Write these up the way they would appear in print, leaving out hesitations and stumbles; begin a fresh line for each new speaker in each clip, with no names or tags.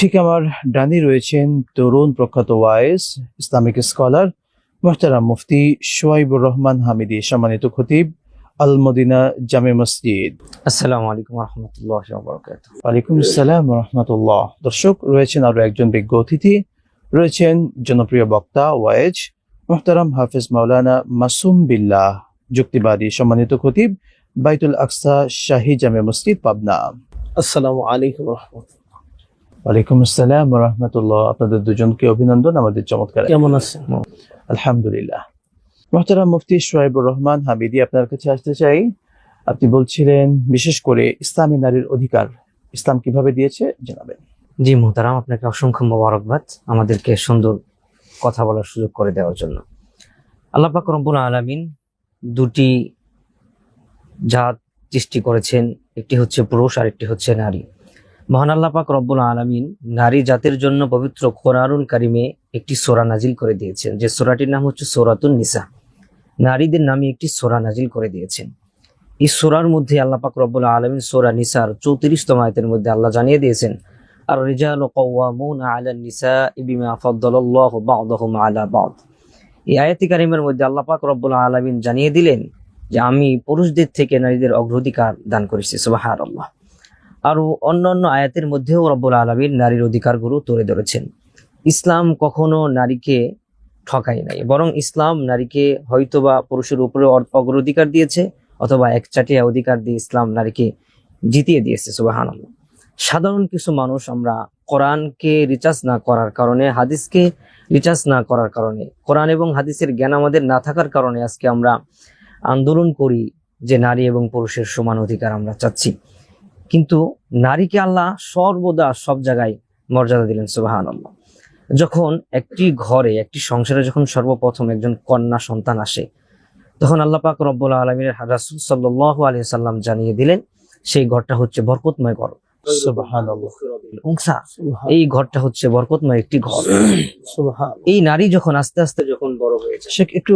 ঠিক আমার ডানে রয়েছেন তরুণ প্রখ্যাত ওয়াইজ ইসলামিক স্কলার মুহতারাম মুফতি শোয়াইবুর রহমান হামিদি, সম্মানিত খতিব আল মদিনা জামে মসজিদ।
আসসালামু আলাইকুম রহমতুল্লাহ বারাকাতুহু।
ওয়ালাইকুম আসসালাম রহমতুল্লাহ। দর্শক, রয়েছেন আরো একজন বিজ্ঞ অতিথি, রয়েছেন জনপ্রিয় বক্তা ওয়াইজ মুহতারাম হাফিজ মাওলানা মাসুম বিল্লাহ যুক্তিবাদী, সম্মানিত খতিব বাইতুল আকসা শাহী জামে মসজিদ পাবনা।
আসসালামু আলাইকুম রহমতুল্লাহ।
ওয়ালাইকুম আসসালাম রহমতুল্লাহ। আপনাদের দুজনকে অভিনন্দন আমাদের চমৎকার।
কেমন আছেন?
আলহামদুলিল্লাহ। মুহতারাম মুফতি শোয়াইবুর রহমান হামিদি, আপনার কাছে আসতে চাই। আপনি বলছিলেন বিশেষ করে ইসলামী নারীর অধিকার ইসলাম কিভাবে দিয়েছে জানাবেন।
জি মুহতারাম, আপনাকে অসংখ্য মোবারকবাদ আমাদেরকে সুন্দর কথা বলার সুযোগ করে দেওয়ার জন্য। আল্লাহ পাক রব্বুল আলামিন দুটি জাত সৃষ্টি করেছেন, একটি হচ্ছে পুরুষ আর একটি হচ্ছে নারী। মহান আল্লাহ পাক রব্বুল আলামিন নারী জাতের জন্য পবিত্র কোরআনুল কারিমে একটি সূরা নাজিল করে দিয়েছেন, যে সূরাটির নাম হচ্ছে সূরাতুন নিসা। নারীদের নামে একটি সূরা নাজিল করে দিয়েছেন। এই সূরার মধ্যে আল্লাহ পাক রব্বুল আলামিন সূরা নিসার 34তম আয়াতের মধ্যে আল্লাহ জানিয়ে দিয়েছেন, আর রিজালু কাওয়ামুনা আলান নিসাই বিমা ফাদ্দালাল্লাহু বা'দাহুম আলা বা'দ। এই আয়াতি কারিমের মধ্যে আল্লাহ পাক রব্বুল আলামিন জানিয়ে দিলেন যে আমি পুরুষদের থেকে নারীদের অগ্রাধিকার দান করেছি। সুবহানাল্লাহ। আরো অন্যান্য আয়াতের মধ্যেও রব্বুল আলামিন নারীর অধিকারগুলো তুলে ধরেছেন। ইসলাম কখনো নারীকে ঠকায় নাই, বরং ইসলাম নারীকে হয়তোবা পুরুষের উপরে অগ্রাধিকার দিয়েছে, অথবা একচাটিয়া অধিকার দিয়ে ইসলাম নারীকে জিতিয়ে দিয়েছে। সুবহানাল্লাহ। সাধারণ কিছু মানুষ আমরা কোরআনকে রিচার্জ না করার কারণে, হাদিসকে রিচার্জ না করার কারণে, কোরআন এবং হাদিসের জ্ঞান আমাদের না থাকার কারণে আজকে আমরা আন্দোলন করি যে নারী এবং পুরুষের সমান অধিকার আমরা চাচ্ছি। কিন্তু নারীকে আল্লাহ সর্বদা সব জায়গায় মর্যাদা দিলেন। সুবহানাল্লাহ। যখন একটি ঘরে, একটি সংসারে যখন সর্বপ্রথম একজন কন্যা সন্তান আসে, তখন আল্লাহ পাক রব্বুল আলামিনের রাসূল সাল্লাল্লাহু আলাইহি সাল্লাম জানিয়ে দিলেন সেই ঘরটা হচ্ছে বরকতময় ঘর।
সুবহানাল্লাহ।
এই ঘরটা হচ্ছে বরকতময় একটি ঘর। এই নারী যখন আস্তে আস্তে যখন বড় হয়েছে,
সে একটু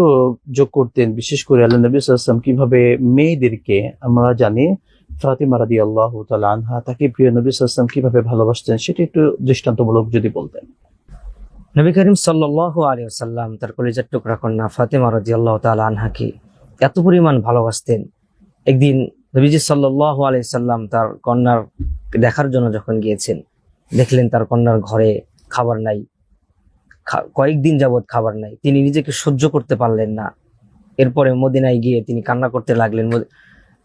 যোগ করতেন, বিশেষ করে আল্লাহ নবী সাল্লাল্লাহু আলাইহি ওয়াসাল্লাম কিভাবে মেয়েদেরকে, আমরা জানি ফাতিমা রাদিয়াল্লাহু তাআলা আনহা, তাকে প্রিয় নবী সাল্লাল্লাহু আলাইহি ওয়াসাল্লাম কিভাবে ভালোবাসতেন, সেটা একটু দৃষ্টান্তমূলক যদি বলতেন।
নবী করিম সাল্লাল্লাহু আলাইহি ওয়াসাল্লাম তার কলিজার টুকরা কন্যা ফাতিমা রাদিয়াল্লাহু তাআলা আনহাকে এত পরিমাণ ভালোবাসতেন। একদিন নবীজি সাল্লাল্লাহু আলাইহি সাল্লাম তার কন্যার দেখার জন্য যখন গিয়েছেন, দেখলেন তার কন্যার ঘরে খাবার নাই, কয়েকদিন যাবৎ খাবার নাই। তিনি নিজেকে সহ্য করতে পারলেন না। এরপরে মদিনায় গিয়ে তিনি কান্না করতে লাগলেন,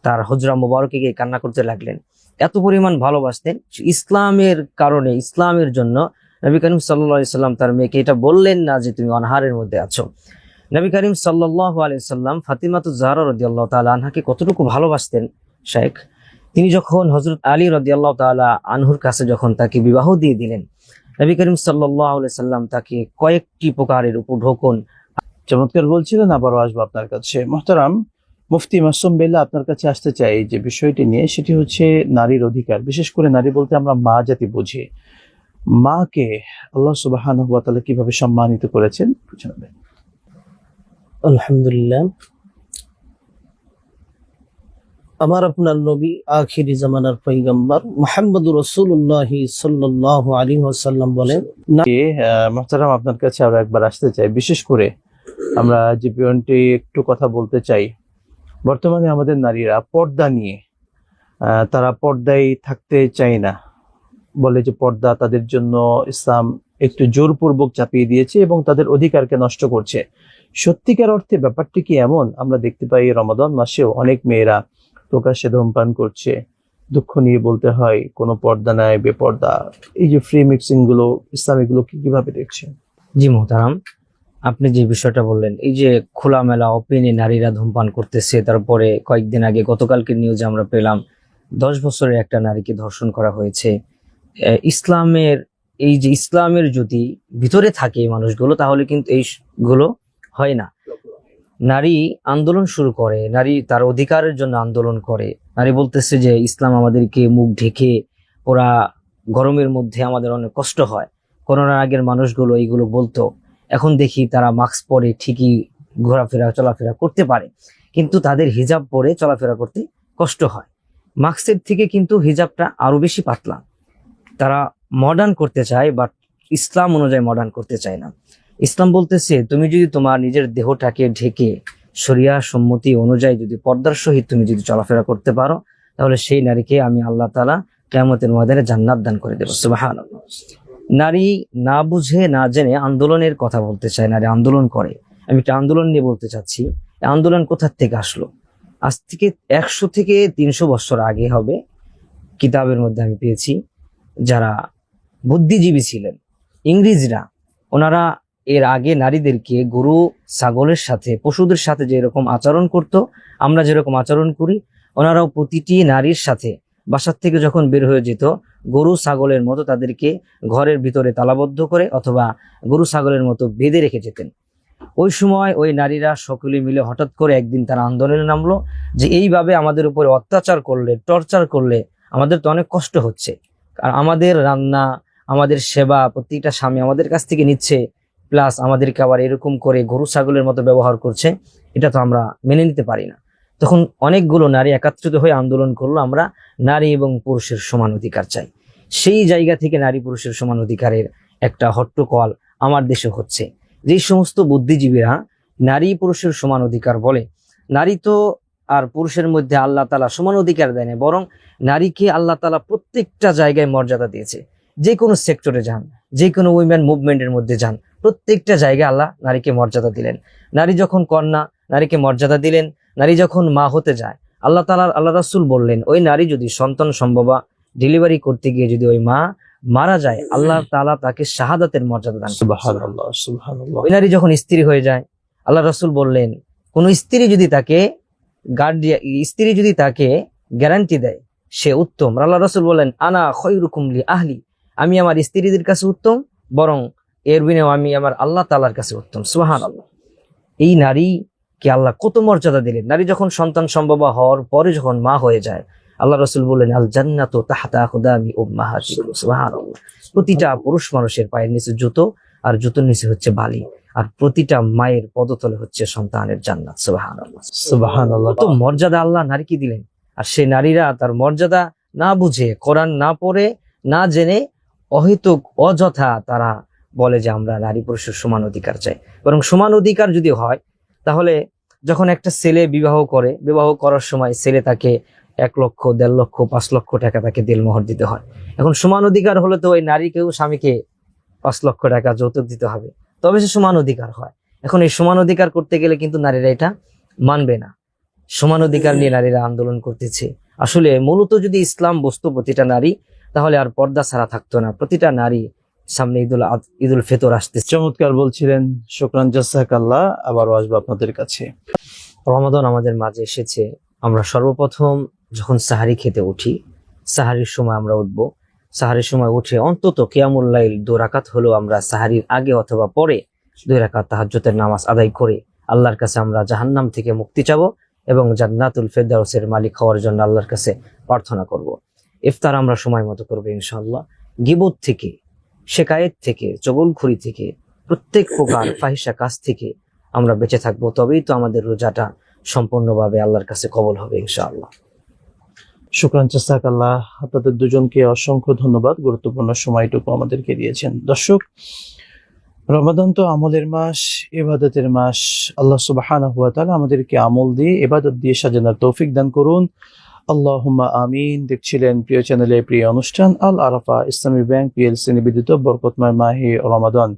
তার হুজরা মুবারকে গিয়ে কান্না করতে লাগলেন। এত পরিমাণ ভালোবাসতেন। ইসলামের কারণে, ইসলামের জন্য নবী করিম সাল্লাল্লাহু আলাইহি সাল্লাম তার মেয়েকে এটা বললেন না যে তুমি অনাহারের মধ্যে আছো। নবী করিম সাল্লাল্লাহু আলাইহি সাল্লাম ফাতিমাতুজ জাহরা রাদিয়াল্লাহু তাআলা আনহাকে কতটুকু ভালোবাসতেন শেখ, তিনি যখন হযরত আলী রাদিয়াল্লাহু তাআলা আনহুর কাছে যখন তাকে বিবাহ দিয়ে দিলেন, নবী করিম সাল্লাল্লাহু আলাইহি সাল্লাম তাকে কয়েকটি প্রকারের উপঢৌকন।
চমৎকার বলছিলেন, আবারও আসবো আপনার কাছে। মুহতারাম মুফতি মাসুম বিল্লাহ, আপনার কাছে আসতে চাই যে বিষয়টি নিয়ে, সেটি হচ্ছে নারীর অধিকার। বিশেষ করে নারী বলতে আমরা মা জাতি বুঝি। মাকে আল্লাহ সুবহানাহু ওয়া তাআলা কিভাবে সম্মানিত করেছেন জানাবেন।
আলহামদুলিল্লাহ। আমার আপনার নবী আখিরি জামানার পয়গম্বর মুহাম্মদুর রাসূলুল্লাহ সাল্লাল্লাহু আলাইহি ওয়াসাল্লাম বলেন,
মুহতারাম আপনার কাছে আরো একবার আসতে চাই। বিশেষ করে আমরা যে পয়েন্টে একটু কথা বলতে চাই, বর্তমানে আমাদের নারীরা পর্দা নিয়ে, তারা পর্দায় থাকতে চায় না, বলে যে পর্দা তাদের জন্য ইসলাম একটু জোরপূর্বক চাপিয়ে দিয়েছে এবং তাদের অধিকারকে নষ্ট করছে। সত্যিকার অর্থে ব্যাপারটি কি এমন? আমরা দেখতে পাই রমাদান মাসেও অনেক মেয়েরা প্রকাশ্যে ধূমপান করছে। দুঃখ নিয়ে বলতে হয়, কোনো পর্দা নাই, বেপর্দা। এই যে ফ্রি মিক্সিং গুলো, ইসলাম এগুলো কিভাবে দেখছেন?
জি মুহতারাম, আপনি যে বিষয়টা বললেন, এই যে খোলামেলা ওপেনে নারীরা ধূমপান করতেছে, তারপরে কয়েকদিন আগে গতকালকের নিউজে আমরা পেলাম 10 বছরের একটা নারীকে ধর্ষণ করা হয়েছে। ইসলামের, এই যে ইসলামের যদি ভিতরে থাকে এই মানুষগুলো, তাহলে কিন্তু এইগুলো হয় না। নারী আন্দোলন শুরু করে, নারী তার অধিকারের জন্য আন্দোলন করে। নারী বলতেছে যে ইসলাম আমাদেরকে মুখ ঢেকে, ওরা গরমের মধ্যে আমাদের অনেক কষ্ট হয়। করোনার আগের মানুষগুলো এইগুলো বলতো, এখন দেখি তারা মাস্ক পরে ঠিকই ঘোরাফেরা চলাফেরা করতে পারে, কিন্তু তাদের হিজাব পরে চলাফেরা করতে কষ্ট হয়। মাস্কের থেকে কিন্তু হিজাবটা আরো বেশি পাতলা। তারা মডার্ন করতে চায়, বাট ইসলাম অনুযায়ী মডার্ন করতে চায় না। ইসলাম বলতেছে তুমি যদি তোমার নিজের দেহটাকে ঢেকে শরিয়া সম্মতি অনুযায়ী যদি পর্দার সহিত তুমি যদি চলাফেরা করতে পারো, তাহলে সেই নারীকে আমি আল্লাহ তাআলা কিয়ামতের ময়দানে জান্নাত দান করে দেব। সুবহানাল্লাহ। নারী না বুঝে না জেনে আন্দোলনের কথা বলতে চায়, নারী আন্দোলন করে। আমি একটা আন্দোলন নিয়ে বলতে চাচ্ছি, এই আন্দোলন কোথা থেকে আসলো? আজ থেকে 100 থেকে 300 বছর আগে হবে। কিতাবের মধ্যে আমি পেয়েছি যারা বুদ্ধিজীবী ছিলেন ইংরেজরা, ওনারা এর আগে নারীদেরকে গরু ছাগলের সাথে পশুদের সাথে যেরকম আচরণ করত, আমরা যেরকম আচরণ করি, ওনারাও প্রতিটি নারীর সাথে বাসার থেকে যখন বের হয়ে যেত গরু ছাগলের মতো তাদেরকে ঘরের ভিতরে তালাবদ্ধ করে অথবা গরু ছাগলের মতো বেঁধে রেখে যেতেন। ওই সময় ওই নারীরা সকলে মিলে হঠাৎ করে একদিন তারা আন্দোলনে নামলো যে এইভাবে আমাদের উপরে অত্যাচার করলে, টর্চার করলে আমাদের তো অনেক কষ্ট হচ্ছে, আর আমাদের রান্না, আমাদের সেবা প্রত্যেকটা স্বামী আমাদের কাছ থেকে নিচ্ছে, প্লাস আমাদেরকে আবার এরকম করে গরু ছাগলের মতো ব্যবহার করছে, এটা তো আমরা মেনে নিতে পারি না। তখন অনেকগুলো নারী একত্রিত হয়ে আন্দোলন করলো, আমরা নারী এবং পুরুষের সমান অধিকার চাই। সেই জায়গা থেকে নারী পুরুষের সমান অধিকারের একটা হট্টকল আমার দেশে হচ্ছে। যেই সমস্ত বুদ্ধিজীবীরা নারী পুরুষের সমান অধিকার বলে, নারী তো আর পুরুষের মধ্যে আল্লাহ তাআলা সমান অধিকার দেয় না, বরং নারীকে আল্লাহ তাআলা প্রত্যেকটা জায়গায় মর্যাদা দিয়েছে। যে কোনো সেক্টরে যান, যে কোনো উইমেন মুভমেন্টের মধ্যে যান, প্রত্যেকটা জায়গায় আল্লাহ নারীকে মর্যাদা দিলেন। নারী যখন কন্যা, নারীকে মর্যাদা দিলেন। নারী যখন মা হতে যায়, আল্লাহ রাসূল বললেন ওই নারী যদি সন্তান সম্ভবা ডেলিভারি করতে গিয়ে যদি ওই মা মারা যায়, আল্লাহ তাআলা তাকে শাহাদাতের মর্যাদা দান করেন।
সুবহানাল্লাহ, সুবহানাল্লাহ।
ওই নারী যখন স্ত্রী হয়ে যায়, আল্লাহ রাসূল বললেন কোন স্ত্রী যদি তাকে গ্যারান্টি দেয় সে উত্তম, আল্লাহ রাসূল বললেন আনা খায়রুকুম লি আহলি, আমি আমার স্ত্রীদের কাছে উত্তম, বরং এর বিনিময়ে আমি আমার আল্লাহ তাআলার কাছে উত্তম। সুবহানাল্লাহ। এই নারীকে আল্লাহ কত মর্যাদা দিলেন। নারী যখন সন্তান সম্ভবা হওয়ার পরে যখন মা হয়ে যায়, আল্লাহ রাসূল বললেন আল জান্নাতু তাহতা আকদামি উম্মাহাতিকুম। সুবহানাল্লাহ। প্রতিটা পুরুষ মানুষের পায়ের নিচে জুতো, আর জুতোর নিচে হচ্ছে বালি, আর প্রতিটা মায়ের পদতলে হচ্ছে সন্তানের জান্নাত। সুবহানাল্লাহ,
সুবহানাল্লাহ।
তো মর্যাদা আল্লাহ নারীকে দিলেন, আর সেই নারীরা তার মর্যাদা না বুঝে, কোরআন না পড়ে, না জেনে অহেতুক অযথা তারা বলে যে আমরা নারী পুরুষের সমান অধিকার চাই। বরং সমান অধিকার যদি হয়, তাহলে যখন একটা ছেলে বিবাহ করার সময় ছেলে তাকে 1 লক্ষ, 1.5 লক্ষ, 5 লক্ষ টাকা তাকে দেলমোহর দিতে হয়। এখন সমান অধিকার হলে তো ওই নারীকেও স্বামীকে 5 লক্ষ টাকা যৌতুক দিতে হবে, তবে সে সমান অধিকার হয়। এখন এই সমান অধিকার করতে গেলে কিন্তু নারীরা এটা মানবে না। সমান অধিকার নিয়ে নারীরা আন্দোলন করতেছে। আসলে মূলত যদি ইসলাম বসতো প্রতিটা নারী, তাহলে আর পর্দা ছাড়া থাকতো না। প্রতিটা নারী সামনে ঈদুল ফিতর আসতেছে।
চমৎকার বলছিলেন, শুকরান জাযাকাল্লাহ। আবারও আসবো আপনাদের কাছে।
রমাদান আমাদের মাঝে এসেছে। আমরা সর্বপ্রথম যখন সাহারি খেতে উঠি, সাহারির সময় আমরা উঠবো। সাহারির সময় উঠে অন্তত কিয়ামুল লাইল 2 রাকাত হলেও আমরা সাহারির আগে অথবা পরে 2 রাকাত তাহাজ্জুদের নামাজ আদায় করে আল্লাহর কাছে আমরা জাহান্নাম থেকে মুক্তি চাবো এবং জান্নাতুল ফেরদাউসের মালিক হওয়ার জন্য আল্লাহর কাছে প্রার্থনা করব। ইফতার আমরা সময় মতো করবো ইনশাআল্লাহ। গীবত থেকে, শিকায়েত থেকে, চগলখুরি থেকে, প্রত্যেক প্রকার ফাহিশা কাজ থেকে আমরা বেঁচে থাকবো। তবেই তো আমাদের রোজাটা সম্পূর্ণভাবে আল্লাহর কাছে কবুল হবে ইনশাআল্লাহ।
শুকরান জাযাকাল্লাহ। আপনাদের দুজনকে অসংখ্য ধন্যবাদ, গুরুত্বপূর্ণ সময়টুকু আমাদেরকে দিয়েছেন। দর্শক, রমাদান তো আমলের মাস, ইবাদতের মাস। আল্লাহ সুবহানাহু ওয়া তাআলা আমাদেরকে আমল দিয়ে, ইবাদত দিয়ে সাজানোর তৌফিক দান করুন। আল্লাহুম্মা আমিন। দেখছিলেন প্রিয় চ্যানেলে প্রিয় অনুষ্ঠান আল আরাফা ইসলামী ব্যাংক পিএলসি নিবেদিত বরকতময় Mahe Ramadan,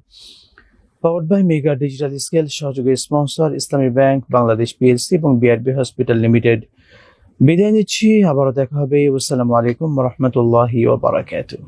powered by mega digital scale, সহযোগী sponsor Islami bank Bangladesh PLC এবং বিআরবি হসপিটাল লিমিটেড। বিদায় নিচ্ছি, আবারও দেখা হবে। আসসালামু আলাইকুম ওয়া রাহমাতুল্লাহি ওয়া বারাকাতুহু।